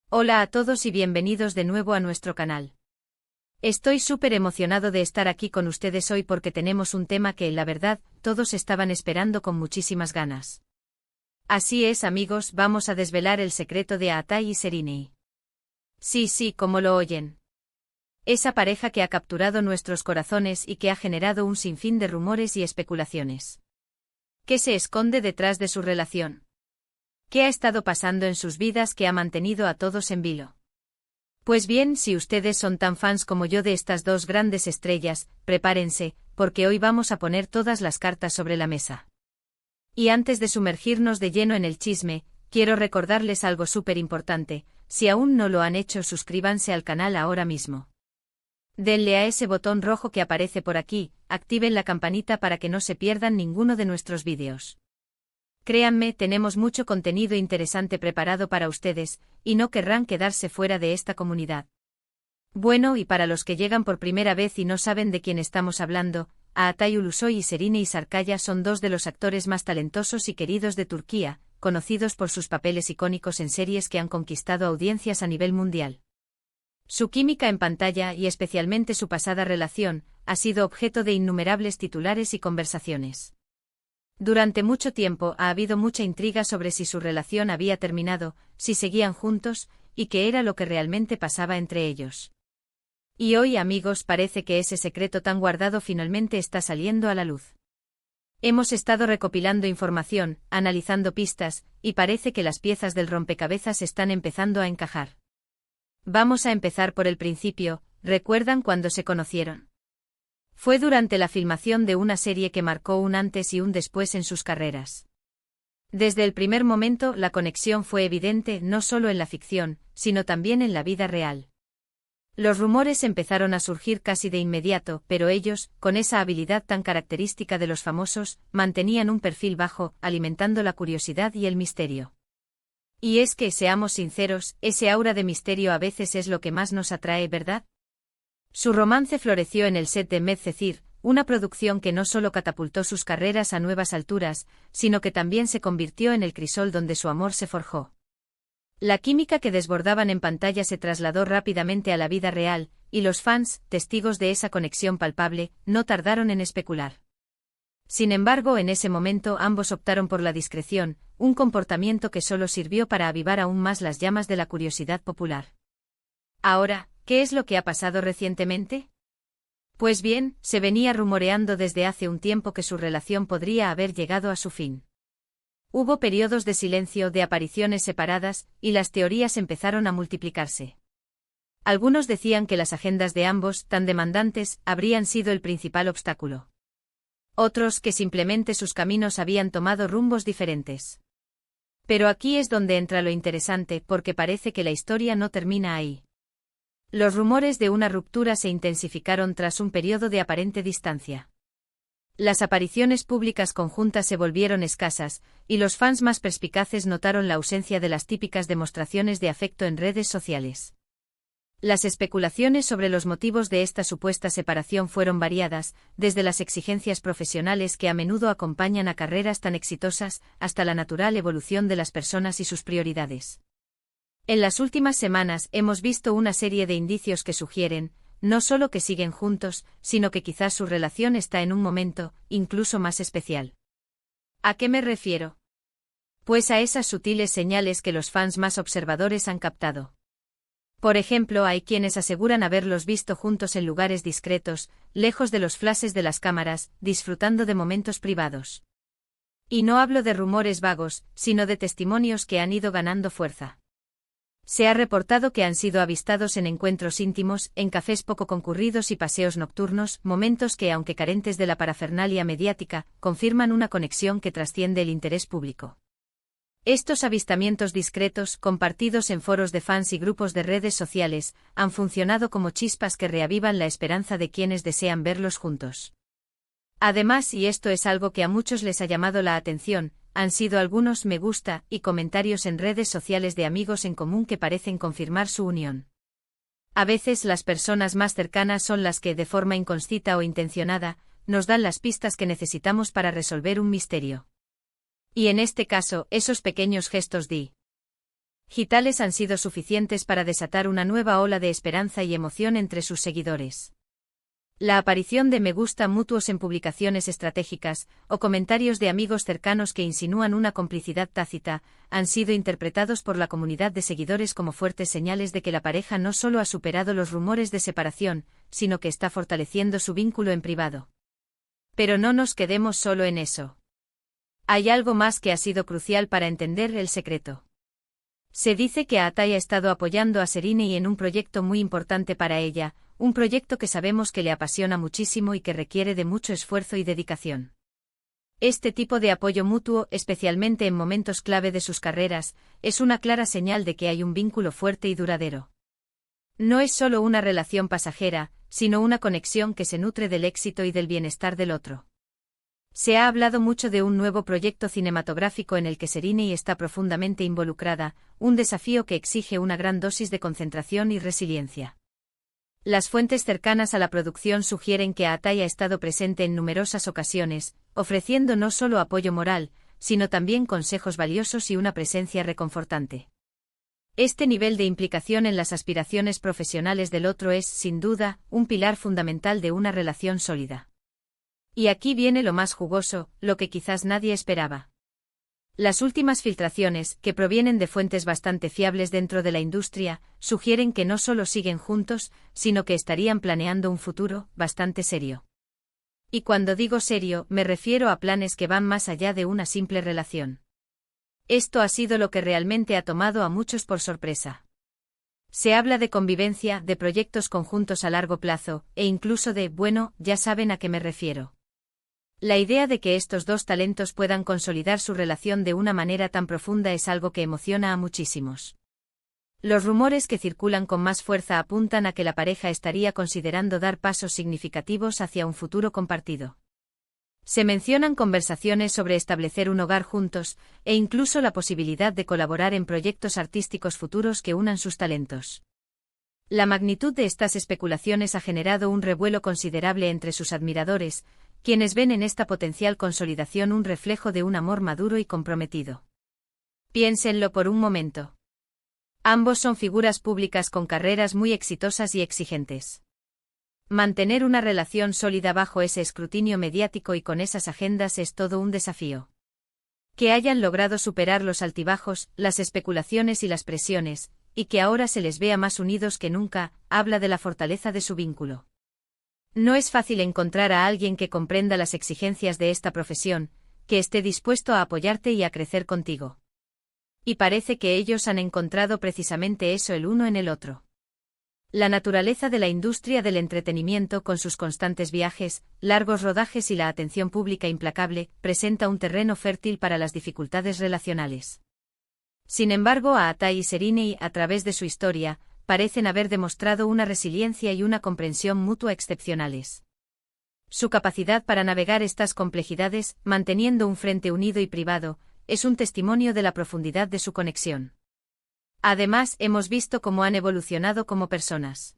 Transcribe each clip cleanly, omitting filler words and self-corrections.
Hola a todos y bienvenidos de nuevo a nuestro canal. Estoy súper emocionado de estar aquí con ustedes hoy porque tenemos un tema que, la verdad, todos estaban esperando con muchísimas ganas. Así es, amigos, vamos a desvelar el secreto de Aatai y Sereni. Sí, como lo oyen. Esa pareja que ha capturado nuestros corazones y que ha generado un sinfín de rumores y especulaciones. ¿Qué se esconde detrás de su relación? ¿Qué ha estado pasando en sus vidas que ha mantenido a todos en vilo? Pues bien, si ustedes son tan fans como yo de estas dos grandes estrellas, prepárense, porque hoy vamos a poner todas las cartas sobre la mesa. Y antes de sumergirnos de lleno en el chisme, quiero recordarles algo súper importante: si aún no lo han hecho, suscríbanse al canal ahora mismo. Denle a ese botón rojo que aparece por aquí, activen la campanita para que no se pierdan ninguno de nuestros vídeos. Créanme, tenemos mucho contenido interesante preparado para ustedes, y no querrán quedarse fuera de esta comunidad. Bueno, y para los que llegan por primera vez y no saben de quién estamos hablando, Aatai Ulusoy y Sereni Sarkaya son dos de los actores más talentosos y queridos de Turquía, conocidos por sus papeles icónicos en series que han conquistado audiencias a nivel mundial. Su química en pantalla y especialmente su pasada relación, ha sido objeto de innumerables titulares y conversaciones. Durante mucho tiempo ha habido mucha intriga sobre si su relación había terminado, si seguían juntos, y qué era lo que realmente pasaba entre ellos. Y hoy, amigos, parece que ese secreto tan guardado finalmente está saliendo a la luz. Hemos estado recopilando información, analizando pistas, y parece que las piezas del rompecabezas están empezando a encajar. Vamos a empezar por el principio. ¿Recuerdan cuando se conocieron? Fue durante la filmación de una serie que marcó un antes y un después en sus carreras. Desde el primer momento la conexión fue evidente no solo en la ficción, sino también en la vida real. Los rumores empezaron a surgir casi de inmediato, pero ellos, con esa habilidad tan característica de los famosos, mantenían un perfil bajo, alimentando la curiosidad y el misterio. Y es que, seamos sinceros, ese aura de misterio a veces es lo que más nos atrae, ¿verdad? Su romance floreció en el set de Medcezir, una producción que no solo catapultó sus carreras a nuevas alturas, sino que también se convirtió en el crisol donde su amor se forjó. La química que desbordaban en pantalla se trasladó rápidamente a la vida real, y los fans, testigos de esa conexión palpable, no tardaron en especular. Sin embargo, en ese momento ambos optaron por la discreción, un comportamiento que solo sirvió para avivar aún más las llamas de la curiosidad popular. Ahora, ¿qué es lo que ha pasado recientemente? Pues bien, se venía rumoreando desde hace un tiempo que su relación podría haber llegado a su fin. Hubo periodos de silencio, de apariciones separadas, y las teorías empezaron a multiplicarse. Algunos decían que las agendas de ambos, tan demandantes, habrían sido el principal obstáculo. Otros que simplemente sus caminos habían tomado rumbos diferentes. Pero aquí es donde entra lo interesante, porque parece que la historia no termina ahí. Los rumores de una ruptura se intensificaron tras un periodo de aparente distancia. Las apariciones públicas conjuntas se volvieron escasas, y los fans más perspicaces notaron la ausencia de las típicas demostraciones de afecto en redes sociales. Las especulaciones sobre los motivos de esta supuesta separación fueron variadas, desde las exigencias profesionales que a menudo acompañan a carreras tan exitosas, hasta la natural evolución de las personas y sus prioridades. En las últimas semanas hemos visto una serie de indicios que sugieren, no solo que siguen juntos, sino que quizás su relación está en un momento, incluso más especial. ¿A qué me refiero? Pues a esas sutiles señales que los fans más observadores han captado. Por ejemplo, hay quienes aseguran haberlos visto juntos en lugares discretos, lejos de los flashes de las cámaras, disfrutando de momentos privados. Y no hablo de rumores vagos, sino de testimonios que han ido ganando fuerza. Se ha reportado que han sido avistados en encuentros íntimos, en cafés poco concurridos y paseos nocturnos, momentos que, aunque carentes de la parafernalia mediática, confirman una conexión que trasciende el interés público. Estos avistamientos discretos, compartidos en foros de fans y grupos de redes sociales, han funcionado como chispas que reavivan la esperanza de quienes desean verlos juntos. Además, y esto es algo que a muchos les ha llamado la atención, han sido algunos me gusta y comentarios en redes sociales de amigos en común que parecen confirmar su unión. A veces las personas más cercanas son las que, de forma inconsciente o intencionada, nos dan las pistas que necesitamos para resolver un misterio. Y en este caso, esos pequeños gestos digitales han sido suficientes para desatar una nueva ola de esperanza y emoción entre sus seguidores. La aparición de me gusta mutuos en publicaciones estratégicas, o comentarios de amigos cercanos que insinúan una complicidad tácita, han sido interpretados por la comunidad de seguidores como fuertes señales de que la pareja no solo ha superado los rumores de separación, sino que está fortaleciendo su vínculo en privado. Pero no nos quedemos solo en eso. Hay algo más que ha sido crucial para entender el secreto. Se dice que Atai ha estado apoyando a Serena en un proyecto muy importante para ella, un proyecto que sabemos que le apasiona muchísimo y que requiere de mucho esfuerzo y dedicación. Este tipo de apoyo mutuo, especialmente en momentos clave de sus carreras, es una clara señal de que hay un vínculo fuerte y duradero. No es solo una relación pasajera, sino una conexión que se nutre del éxito y del bienestar del otro. Se ha hablado mucho de un nuevo proyecto cinematográfico en el que Serena está profundamente involucrada, un desafío que exige una gran dosis de concentración y resiliencia. Las fuentes cercanas a la producción sugieren que Atai ha estado presente en numerosas ocasiones, ofreciendo no solo apoyo moral, sino también consejos valiosos y una presencia reconfortante. Este nivel de implicación en las aspiraciones profesionales del otro es, sin duda, un pilar fundamental de una relación sólida. Y aquí viene lo más jugoso, lo que quizás nadie esperaba. Las últimas filtraciones, que provienen de fuentes bastante fiables dentro de la industria, sugieren que no solo siguen juntos, sino que estarían planeando un futuro bastante serio. Y cuando digo serio, me refiero a planes que van más allá de una simple relación. Esto ha sido lo que realmente ha tomado a muchos por sorpresa. Se habla de convivencia, de proyectos conjuntos a largo plazo, e incluso de, bueno, ya saben a qué me refiero. La idea de que estos dos talentos puedan consolidar su relación de una manera tan profunda es algo que emociona a muchísimos. Los rumores que circulan con más fuerza apuntan a que la pareja estaría considerando dar pasos significativos hacia un futuro compartido. Se mencionan conversaciones sobre establecer un hogar juntos, e incluso la posibilidad de colaborar en proyectos artísticos futuros que unan sus talentos. La magnitud de estas especulaciones ha generado un revuelo considerable entre sus admiradores, quienes ven en esta potencial consolidación un reflejo de un amor maduro y comprometido. Piénsenlo por un momento. Ambos son figuras públicas con carreras muy exitosas y exigentes. Mantener una relación sólida bajo ese escrutinio mediático y con esas agendas es todo un desafío. Que hayan logrado superar los altibajos, las especulaciones y las presiones, y que ahora se les vea más unidos que nunca, habla de la fortaleza de su vínculo. No es fácil encontrar a alguien que comprenda las exigencias de esta profesión, que esté dispuesto a apoyarte y a crecer contigo. Y parece que ellos han encontrado precisamente eso el uno en el otro. La naturaleza de la industria del entretenimiento con sus constantes viajes, largos rodajes y la atención pública implacable, presenta un terreno fértil para las dificultades relacionales. Sin embargo, Atai y Serena, a través de su historia, parecen haber demostrado una resiliencia y una comprensión mutua excepcionales. Su capacidad para navegar estas complejidades, manteniendo un frente unido y privado, es un testimonio de la profundidad de su conexión. Además, hemos visto cómo han evolucionado como personas.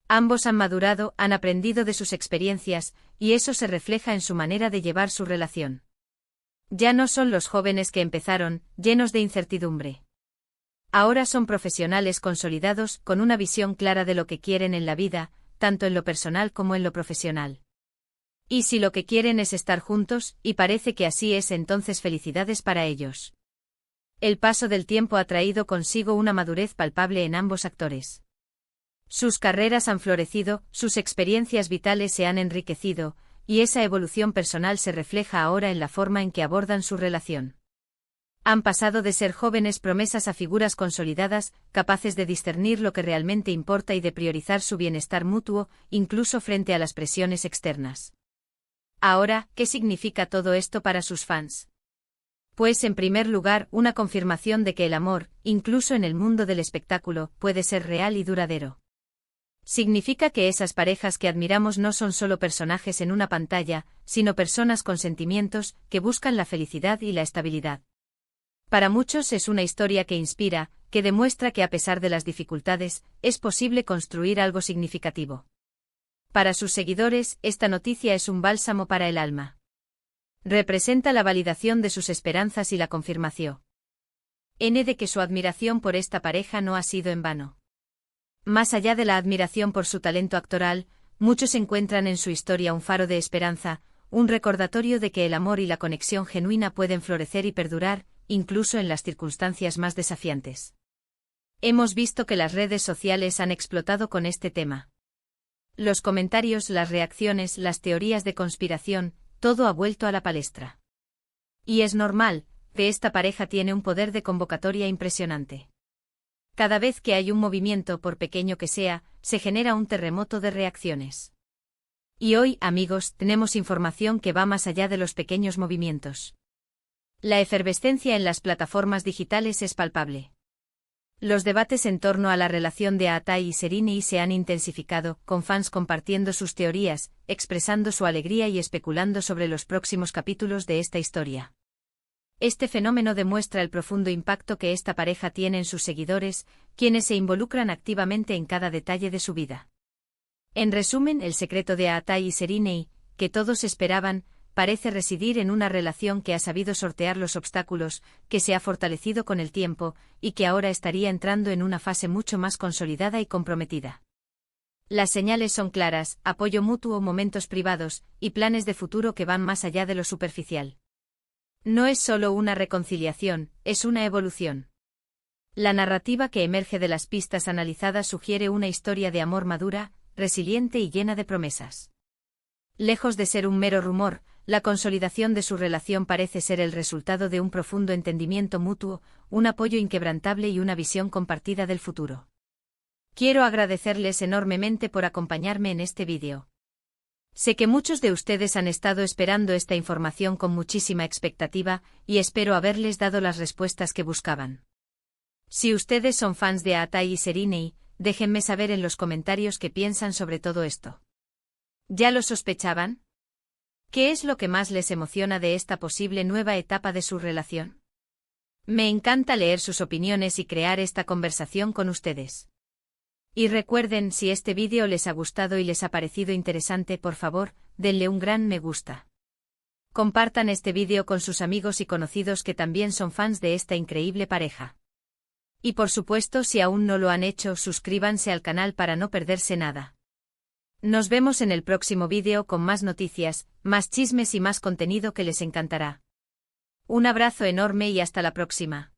Ambos han madurado, han aprendido de sus experiencias, y eso se refleja en su manera de llevar su relación. Ya no son los jóvenes que empezaron, llenos de incertidumbre. Ahora son profesionales consolidados, con una visión clara de lo que quieren en la vida, tanto en lo personal como en lo profesional. Y si lo que quieren es estar juntos, y parece que así es, entonces felicidades para ellos. El paso del tiempo ha traído consigo una madurez palpable en ambos actores. Sus carreras han florecido, sus experiencias vitales se han enriquecido, y esa evolución personal se refleja ahora en la forma en que abordan su relación. Han pasado de ser jóvenes promesas a figuras consolidadas, capaces de discernir lo que realmente importa y de priorizar su bienestar mutuo, incluso frente a las presiones externas. Ahora, ¿qué significa todo esto para sus fans? Pues en primer lugar, una confirmación de que el amor, incluso en el mundo del espectáculo, puede ser real y duradero. Significa que esas parejas que admiramos no son solo personajes en una pantalla, sino personas con sentimientos, que buscan la felicidad y la estabilidad. Para muchos es una historia que inspira, que demuestra que a pesar de las dificultades, es posible construir algo significativo. Para sus seguidores, esta noticia es un bálsamo para el alma. Representa la validación de sus esperanzas y la confirmación. De que su admiración por esta pareja no ha sido en vano. Más allá de la admiración por su talento actoral, muchos encuentran en su historia un faro de esperanza, un recordatorio de que el amor y la conexión genuina pueden florecer y perdurar, incluso en las circunstancias más desafiantes. Hemos visto que las redes sociales han explotado con este tema. Los comentarios, las reacciones, las teorías de conspiración, todo ha vuelto a la palestra. Y es normal, que esta pareja tiene un poder de convocatoria impresionante. Cada vez que hay un movimiento, por pequeño que sea, se genera un terremoto de reacciones. Y hoy, amigos, tenemos información que va más allá de los pequeños movimientos. La efervescencia en las plataformas digitales es palpable. Los debates en torno a la relación de Aatai y Sereni se han intensificado, con fans compartiendo sus teorías, expresando su alegría y especulando sobre los próximos capítulos de esta historia. Este fenómeno demuestra el profundo impacto que esta pareja tiene en sus seguidores, quienes se involucran activamente en cada detalle de su vida. En resumen, el secreto de Aatai y Sereni, que todos esperaban, parece residir en una relación que ha sabido sortear los obstáculos, que se ha fortalecido con el tiempo, y que ahora estaría entrando en una fase mucho más consolidada y comprometida. Las señales son claras: apoyo mutuo, momentos privados, y planes de futuro que van más allá de lo superficial. No es solo una reconciliación, es una evolución. La narrativa que emerge de las pistas analizadas sugiere una historia de amor madura, resiliente y llena de promesas. Lejos de ser un mero rumor, la consolidación de su relación parece ser el resultado de un profundo entendimiento mutuo, un apoyo inquebrantable y una visión compartida del futuro. Quiero agradecerles enormemente por acompañarme en este vídeo. Sé que muchos de ustedes han estado esperando esta información con muchísima expectativa, y espero haberles dado las respuestas que buscaban. Si ustedes son fans de Aatai y Sereni, déjenme saber en los comentarios qué piensan sobre todo esto. ¿Ya lo sospechaban? ¿Qué es lo que más les emociona de esta posible nueva etapa de su relación? Me encanta leer sus opiniones y crear esta conversación con ustedes. Y recuerden, si este vídeo les ha gustado y les ha parecido interesante, por favor, denle un gran me gusta. Compartan este vídeo con sus amigos y conocidos que también son fans de esta increíble pareja. Y por supuesto, si aún no lo han hecho, suscríbanse al canal para no perderse nada. Nos vemos en el próximo vídeo con más noticias, más chismes y más contenido que les encantará. Un abrazo enorme y hasta la próxima.